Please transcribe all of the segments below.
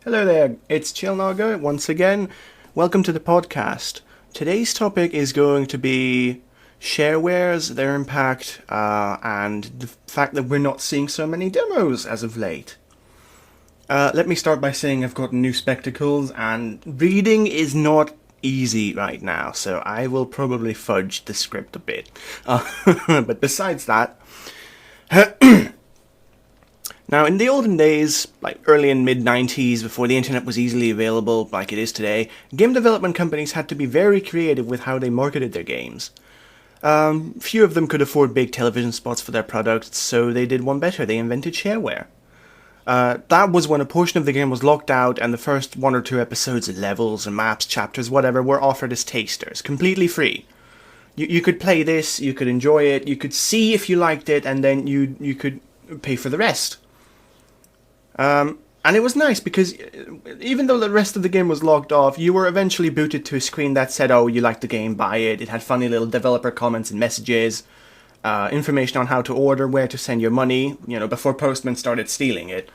Hello there, it's Chill Naga once again. Welcome to the podcast. Today's topic is going to be sharewares, their impact, and the fact that we're not seeing so many demos as of late. Let me start by saying I've got new spectacles, and reading is not easy right now, so I will probably fudge the script a bit. But besides that, now, in the olden days, like early and mid-90s, before the internet was easily available like it is today, game development companies had to be very creative with how they marketed their games. Few of them could afford big television spots for their products, so they did one better. They invented shareware. That was when a portion of the game was locked out and the first one or two episodes, levels and maps, chapters, whatever, were offered as tasters, completely free. You could play this, you could enjoy it, you could see if you liked it, and then you could pay for the rest. And it was nice because even though the rest of the game was logged off, you were eventually booted to a screen that said, oh, you liked the game, buy it. It had funny little developer comments and messages, information on how to order, where to send your money, before postmen started stealing it.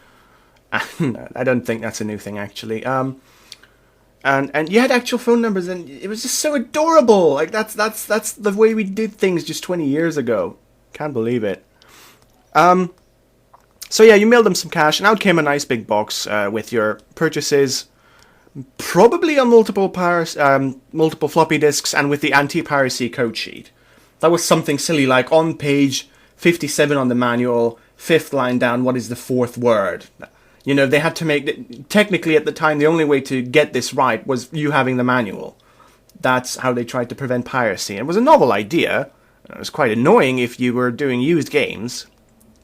I don't think that's a new thing, actually. And you had actual phone numbers, and it was just so adorable. Like, that's the way we did things just 20 years ago. Can't believe it. So yeah, you mailed them some cash, and out came a nice big box with your purchases, probably on multiple floppy disks, and with the anti-piracy code sheet. That was something silly like on page 57 on the manual, 5th line down, what is the 4th word? They had to make... Technically, at the time, the only way to get this right was you having the manual. That's how they tried to prevent piracy. It was a novel idea. It was quite annoying if you were doing used games.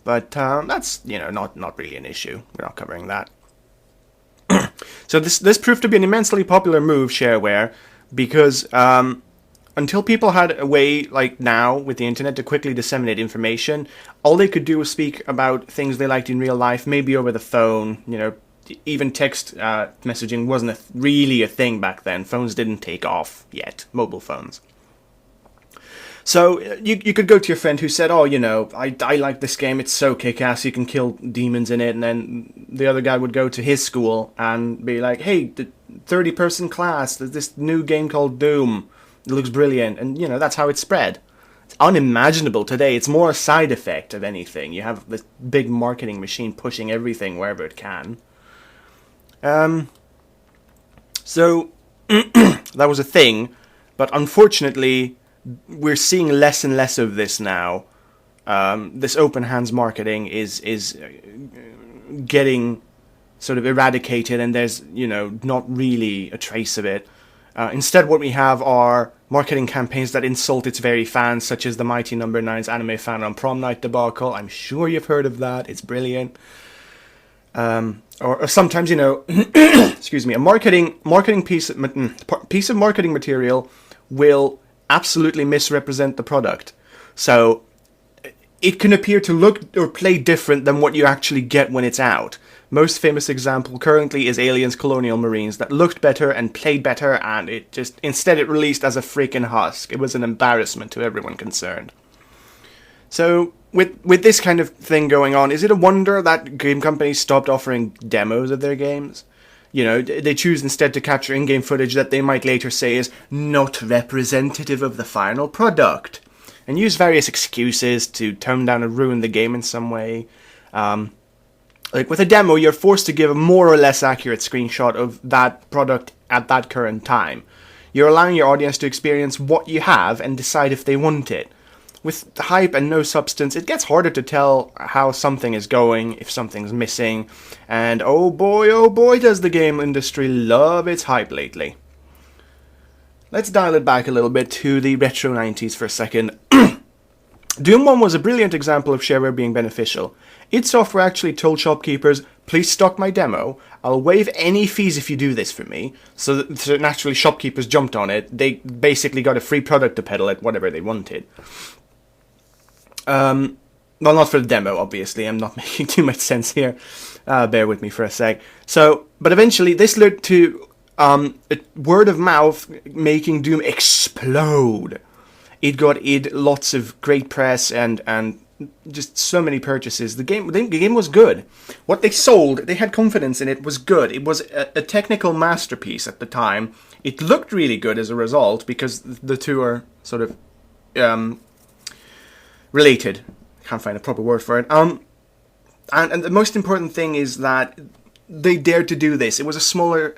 But that's, not really an issue. We're not covering that. So this proved to be an immensely popular move, shareware, because until people had a way, like now, with the internet, to quickly disseminate information, all they could do was speak about things they liked in real life, maybe over the phone. Even text messaging wasn't really a thing back then. Phones didn't take off yet, mobile phones. So you could go to your friend who said, oh, I like this game, it's so kick-ass, you can kill demons in it, and then the other guy would go to his school and be like, hey, the 30-person class, there's this new game called Doom, it looks brilliant, and, that's how it spread. It's unimaginable today, it's more a side effect of anything. You have this big marketing machine pushing everything wherever it can. So, that was a thing, but unfortunately... we're seeing less and less of this now. This open hands marketing is getting sort of eradicated, and there's not really a trace of it. Instead, what we have are marketing campaigns that insult its very fans, such as the Mighty No. 9's anime fan on prom night debacle. I'm sure you've heard of that. It's brilliant. Or sometimes excuse me, a marketing piece of marketing material will absolutely misrepresent the product. So it can appear to look or play different than what you actually get when it's out. Most famous example currently is Aliens Colonial Marines, that looked better and played better, and instead it released as a freaking husk. It was an embarrassment to everyone concerned. So with this kind of thing going on, is it a wonder that game companies stopped offering demos of their games? They choose instead to capture in-game footage that they might later say is not representative of the final product, and use various excuses to tone down or ruin the game in some way. Like with a demo, you're forced to give a more or less accurate screenshot of that product at that current time. You're allowing your audience to experience what you have and decide if they want it. With hype and no substance, it gets harder to tell how something is going, if something's missing, and oh boy does the game industry love its hype lately. Let's dial it back a little bit to the retro 90s for a second. Doom 1 was a brilliant example of shareware being beneficial. id Software actually told shopkeepers, please stock my demo, I'll waive any fees if you do this for me, so naturally shopkeepers jumped on it. They basically got a free product to peddle at whatever they wanted. Well, not for the demo, obviously. I'm not making too much sense here. Bear with me for a sec. But eventually, this led to word of mouth making Doom explode. It got lots of great press and just so many purchases. The game was good. What they sold, they had confidence in it, was good. It was a technical masterpiece at the time. It looked really good as a result, because the two are sort of related. Can't find a proper word for it. And the most important thing is that they dared to do this. It was a smaller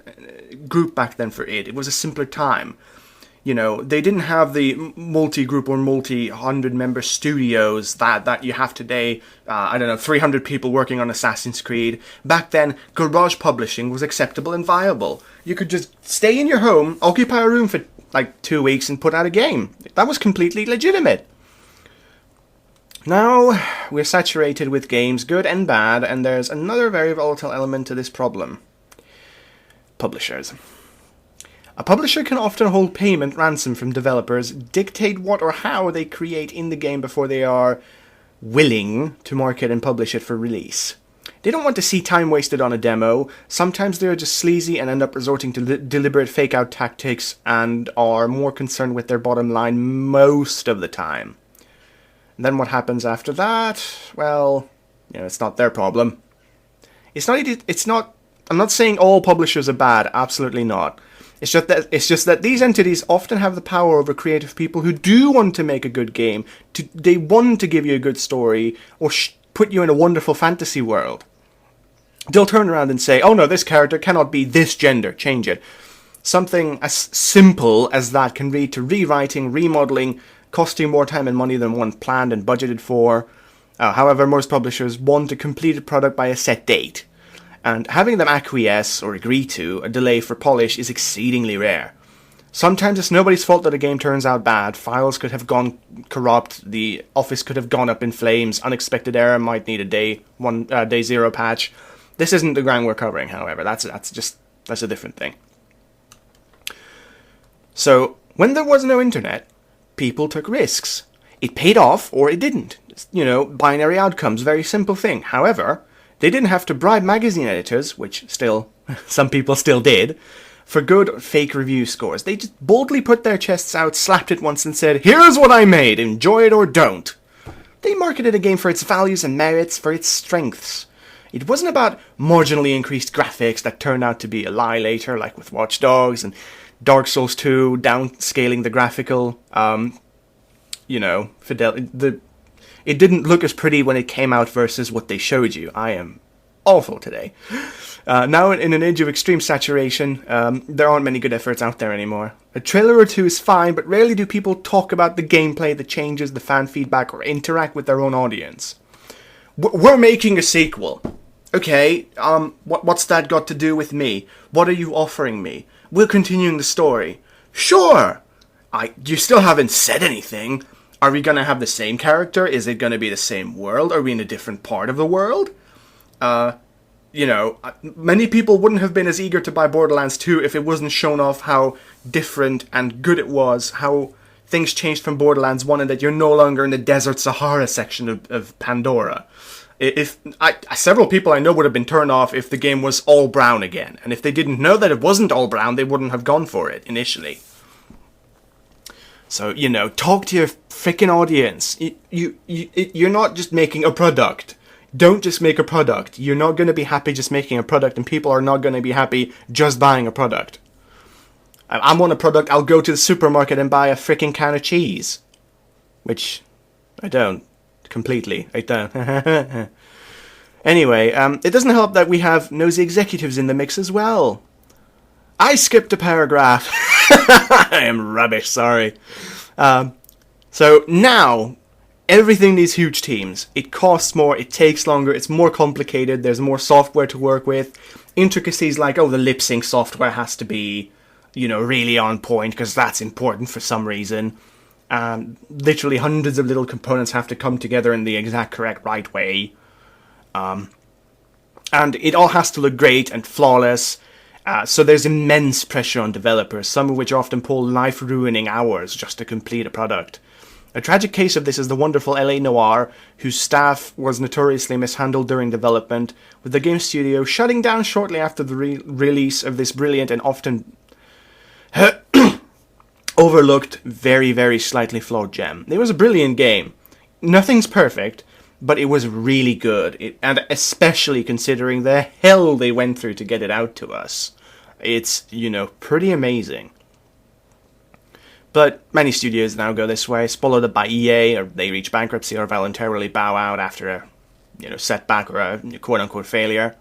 group back then for it. It was a simpler time. You know, they didn't have the multi-group or multi-100-member studios that you have today. 300 people working on Assassin's Creed. Back then, garage publishing was acceptable and viable. You could just stay in your home, occupy a room for like 2 weeks and put out a game. That was completely legitimate. Now, we're saturated with games, good and bad, and there's another very volatile element to this problem. Publishers. A publisher can often hold payment ransom from developers, dictate what or how they create in the game before they are willing to market and publish it for release. They don't want to see time wasted on a demo. Sometimes they're just sleazy and end up resorting to deliberate fake-out tactics and are more concerned with their bottom line most of the time. And then what happens after that? Well, it's not their problem. It's not. I'm not saying all publishers are bad. Absolutely not. It's just that these entities often have the power over creative people who do want to make a good game. They want to give you a good story or put you in a wonderful fantasy world. They'll turn around and say, "Oh no, this character cannot be this gender. Change it." Something as simple as that can lead to rewriting, remodeling, costing more time and money than one planned and budgeted for. However, most publishers want a completed product by a set date, and having them acquiesce or agree to a delay for polish is exceedingly rare. Sometimes it's nobody's fault that a game turns out bad. Files could have gone corrupt, the office could have gone up in flames, unexpected error might need a day zero patch. This isn't the ground we're covering, however. That's a different thing. So, when there was no internet, people took risks. It paid off, or it didn't. Binary outcomes, very simple thing. However, they didn't have to bribe magazine editors, which some people still did, for good or fake review scores. They just boldly put their chests out, slapped it once and said, "Here's what I made, enjoy it or don't." They marketed a game for its values and merits, for its strengths. It wasn't about marginally increased graphics that turned out to be a lie later, like with Watch Dogs and Dark Souls 2, downscaling the graphical, fidelity. It didn't look as pretty when it came out versus what they showed you. I am awful today. Now, in an age of extreme saturation, there aren't many good efforts out there anymore. A trailer or two is fine, but rarely do people talk about the gameplay, the changes, the fan feedback, or interact with their own audience. We're making a sequel. Okay, what's that got to do with me? What are you offering me? We're continuing the story. Sure! You still haven't said anything. Are we going to have the same character? Is it going to be the same world? Are we in a different part of the world? Many people wouldn't have been as eager to buy Borderlands 2 if it wasn't shown off how different and good it was, how things changed from Borderlands 1 and that you're no longer in the Desert Sahara section of Pandora. Several people I know would have been turned off if the game was all brown again, and if they didn't know that it wasn't all brown, they wouldn't have gone for it initially. So, talk to your freaking audience. You're not just making a product. Don't just make a product. You're not going to be happy just making a product, and people are not going to be happy just buying a product. I want a product, I'll go to the supermarket and buy a freaking can of cheese. Which, I don't. Completely. I don't. Anyway, it doesn't help that we have nosy executives in the mix as well. I skipped a paragraph. I am rubbish, sorry. So now, everything needs huge teams. It costs more, it takes longer, it's more complicated, there's more software to work with. Intricacies like, the lip sync software has to be, really on point, because that's important for some reason. Literally hundreds of little components have to come together in the exact correct right way. And it all has to look great and flawless. So there's immense pressure on developers, some of which often pull life-ruining hours just to complete a product. A tragic case of this is the wonderful LA Noire, whose staff was notoriously mishandled during development, with the game studio shutting down shortly after the release of this brilliant and often overlooked, very, very slightly flawed gem. It was a brilliant game. Nothing's perfect, but it was really good, and especially considering the hell they went through to get it out to us. It's, pretty amazing. But many studios now go this way, swallowed up by EA, or they reach bankruptcy, or voluntarily bow out after a, setback or a quote-unquote failure.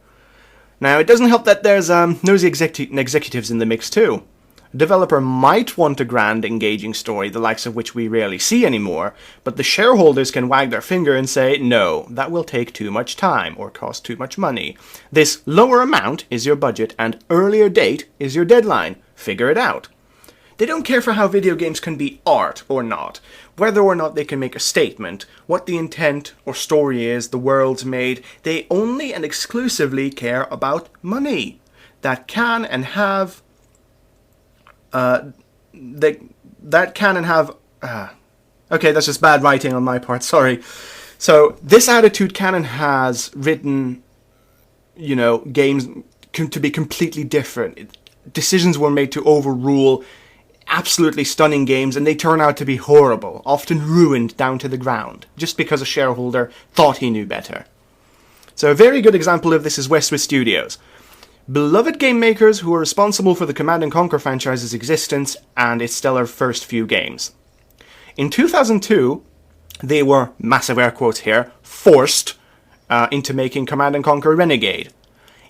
Now, it doesn't help that there's nosy executives in the mix too. A developer might want a grand, engaging story, the likes of which we rarely see anymore, but the shareholders can wag their finger and say, no, that will take too much time or cost too much money. This lower amount is your budget and earlier date is your deadline. Figure it out. They don't care for how video games can be art or not, whether or not they can make a statement, what the intent or story is the world's made. They only and exclusively care about money. That can and have... Okay, that's just bad writing on my part, sorry. So, this attitude can and has written, games to be completely different. Decisions were made to overrule absolutely stunning games, and they turn out to be horrible, often ruined down to the ground, just because a shareholder thought he knew better. So a very good example of this is Westwood Studios. Beloved game makers who were responsible for the Command & Conquer franchise's existence and its stellar first few games. In 2002, they were, massive air quotes here, forced into making Command & Conquer Renegade.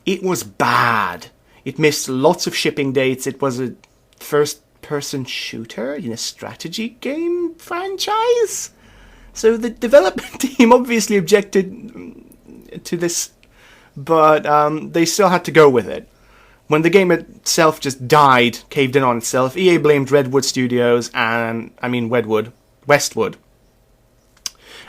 It was bad. It missed lots of shipping dates. It was a first-person shooter in a strategy game franchise. So the development team obviously objected to this, but they still had to go with it. When the game itself just died, caved in on itself, EA blamed Westwood,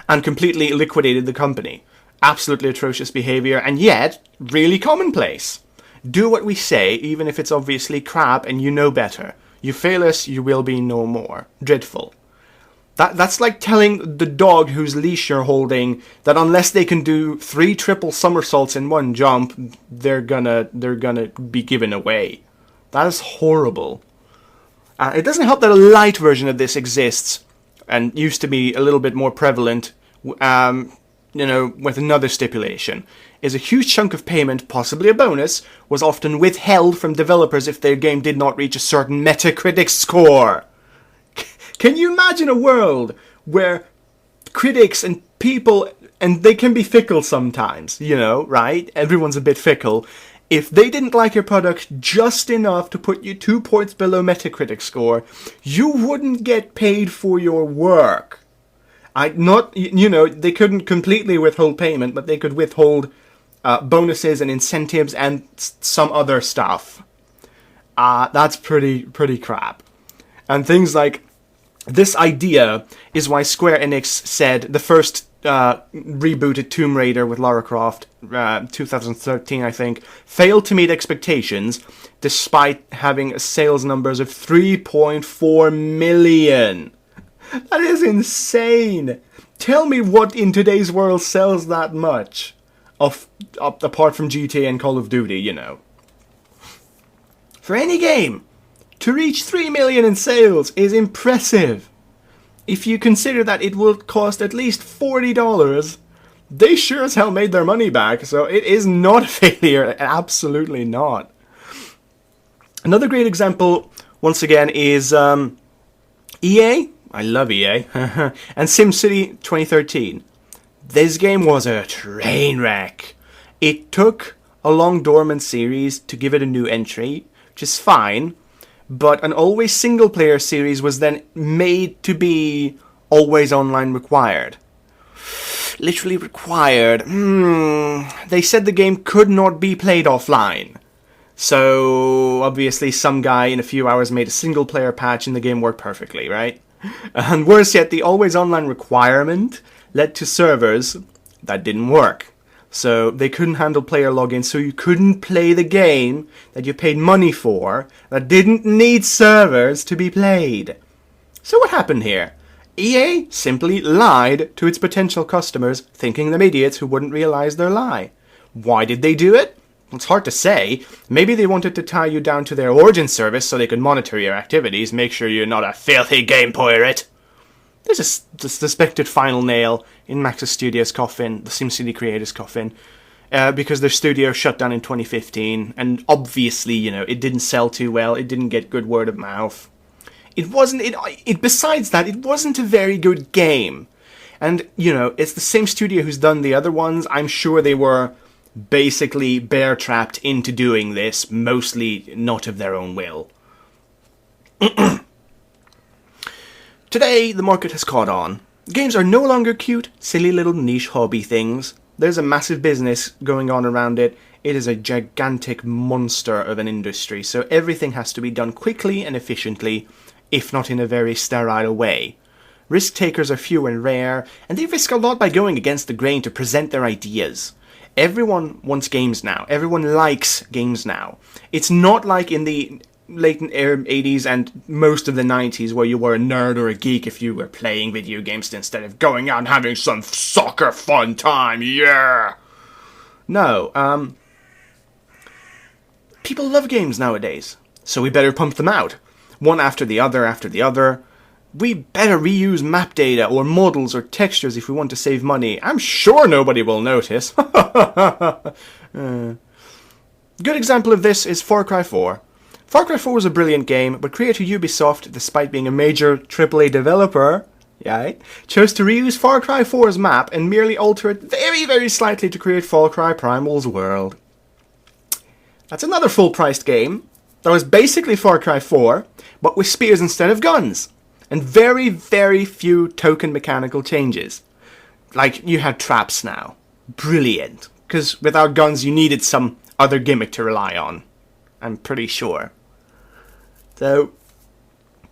and completely liquidated the company. Absolutely atrocious behavior, and yet really commonplace. Do what we say, even if it's obviously crap and you know better. You fail us, you will be no more. Dreadful. That's like telling the dog whose leash you're holding that unless they can do 3 triple somersaults in one jump, they're gonna be given away. That is horrible. It doesn't help that a light version of this exists and used to be a little bit more prevalent. With another stipulation, is a huge chunk of payment, possibly a bonus, was often withheld from developers if their game did not reach a certain Metacritic score. Can you imagine a world where critics and people, and they can be fickle sometimes, right? Everyone's a bit fickle. If they didn't like your product just enough to put you 2 points below Metacritic score, you wouldn't get paid for your work. They couldn't completely withhold payment, but they could withhold bonuses and incentives and some other stuff. That's pretty crap. And things like this idea is why Square Enix said the first rebooted Tomb Raider with Lara Croft, 2013 I think, failed to meet expectations despite having sales numbers of 3.4 million. That is insane. Tell me what in today's world sells that much, apart from GTA and Call of Duty, For any game, to reach 3 million in sales is impressive. If you consider that it will cost at least $40, they sure as hell made their money back, so it is not a failure, absolutely not. Another great example, once again, is EA. I love EA. And SimCity 2013. This game was a train wreck. It took a long dormant series to give it a new entry, which is fine, but an always single player series was then made to be always online required. Literally required. They said the game could not be played offline. So, obviously some guy in a few hours made a single player patch and the game worked perfectly, right? And worse yet, the always online requirement led to servers that didn't work. So they couldn't handle player login, so you couldn't play the game that you paid money for that didn't need servers to be played. So what happened here? EA simply lied to its potential customers, thinking them idiots who wouldn't realize their lie. Why did they do it? It's hard to say. Maybe they wanted to tie you down to their origin service so they could monitor your activities, make sure you're not a filthy game pirate. there's a suspected final nail in Maxis Studios' coffin, the SimCity creators' coffin, because their studio shut down in 2015, and obviously, it didn't sell too well, it didn't get good word of mouth. Besides that, it wasn't a very good game. And, it's the same studio who's done the other ones. I'm sure they were basically bear-trapped into doing this, mostly not of their own will. Today, the market has caught on. Games are no longer cute, silly little niche hobby things. There's a massive business going on around it. It is a gigantic monster of an industry, so everything has to be done quickly and efficiently, if not in a very sterile way. Risk takers are few and rare, and they risk a lot by going against the grain to present their ideas. Everyone wants games now. Everyone likes games now. It's not like in the late 80s and most of the 90s where you were a nerd or a geek if you were playing video games instead of going out and having some soccer fun time. Yeah! No, people love games nowadays, so we better pump them out. One after the other. We better reuse map data or models or textures if we want to save money. I'm sure nobody will notice. Good example of this is Far Cry 4. Far Cry 4 was a brilliant game, but creator Ubisoft, despite being a major AAA developer, chose to reuse Far Cry 4's map and merely alter it very, very slightly to create Far Cry Primal's world. That's another full-priced game that was basically Far Cry 4, but with spears instead of guns. And very, very few token mechanical changes. Like, you had traps now. Brilliant. Because without guns you needed some other gimmick to rely on. I'm pretty sure. So,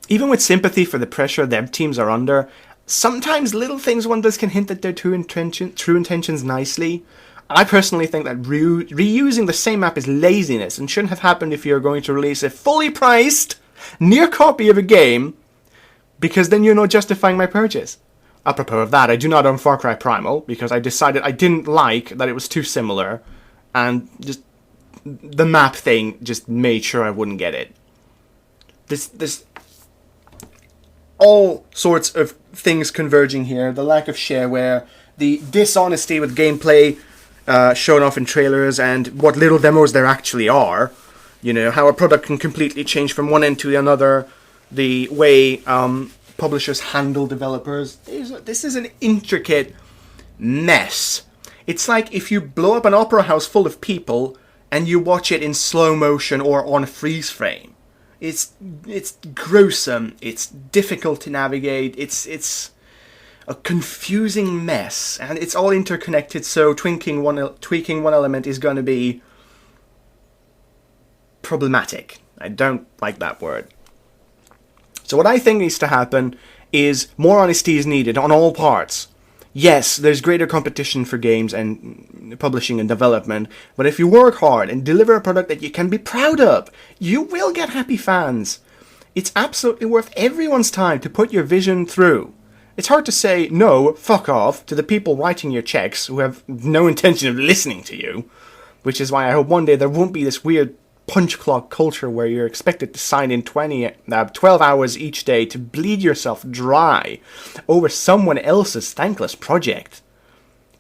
even with sympathy for the pressure dev teams are under, sometimes little things one does can hint at their true intentions nicely. I personally think that reusing the same map is laziness and shouldn't have happened if you're going to release a fully priced, near copy of a game, because then you're not justifying my purchase. Apropos of that, I do not own Far Cry Primal, because I decided I didn't like that it was too similar, and just the map thing just made sure I wouldn't get it. This all sorts of things converging here. The lack of shareware, the dishonesty with gameplay shown off in trailers, and what little demos there actually are. How a product can completely change from one end to the other. The way publishers handle developers. This is an intricate mess. It's like if you blow up an opera house full of people and you watch it in slow motion or on a freeze frame. It's gruesome. It's difficult to navigate. It's a confusing mess, and it's all interconnected. So tweaking one element is going to be problematic. I don't like that word. So what I think needs to happen is more honesty is needed on all parts. Yes, there's greater competition for games and publishing and development, but if you work hard and deliver a product that you can be proud of, you will get happy fans. It's absolutely worth everyone's time to put your vision through. It's hard to say, no, fuck off, to the people writing your checks who have no intention of listening to you, which is why I hope one day there won't be this weird punch clock culture where you're expected to sign in 12 hours each day to bleed yourself dry over someone else's thankless project.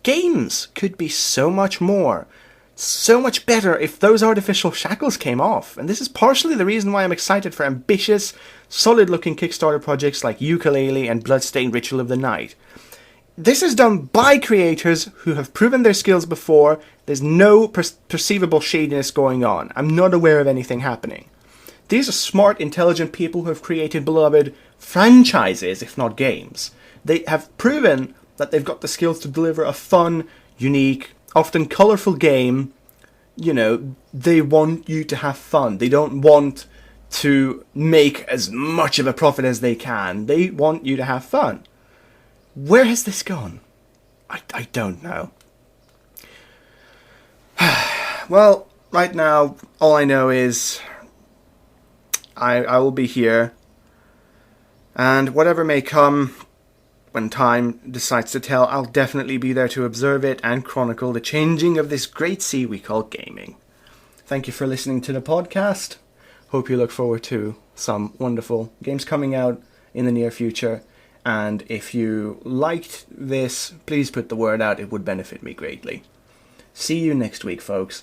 Games could be so much more, so much better if those artificial shackles came off, and this is partially the reason why I'm excited for ambitious, solid-looking Kickstarter projects like Yooka-Laylee and Bloodstained Ritual of the Night. This is done by creators who have proven their skills before. There's no perceivable shadiness going on. I'm not aware of anything happening. These are smart, intelligent people who have created beloved franchises, if not games. They have proven that they've got the skills to deliver a fun, unique, often colourful game. They want you to have fun. They don't want to make as much of a profit as they can. They want you to have fun. Where has this gone? I don't know. Well, right now, all I know is I will be here, and whatever may come when time decides to tell, I'll definitely be there to observe it and chronicle the changing of this great sea we call gaming. Thank you for listening to the podcast. Hope you look forward to some wonderful games coming out in the near future. And if you liked this, please put the word out. It would benefit me greatly. See you next week, folks.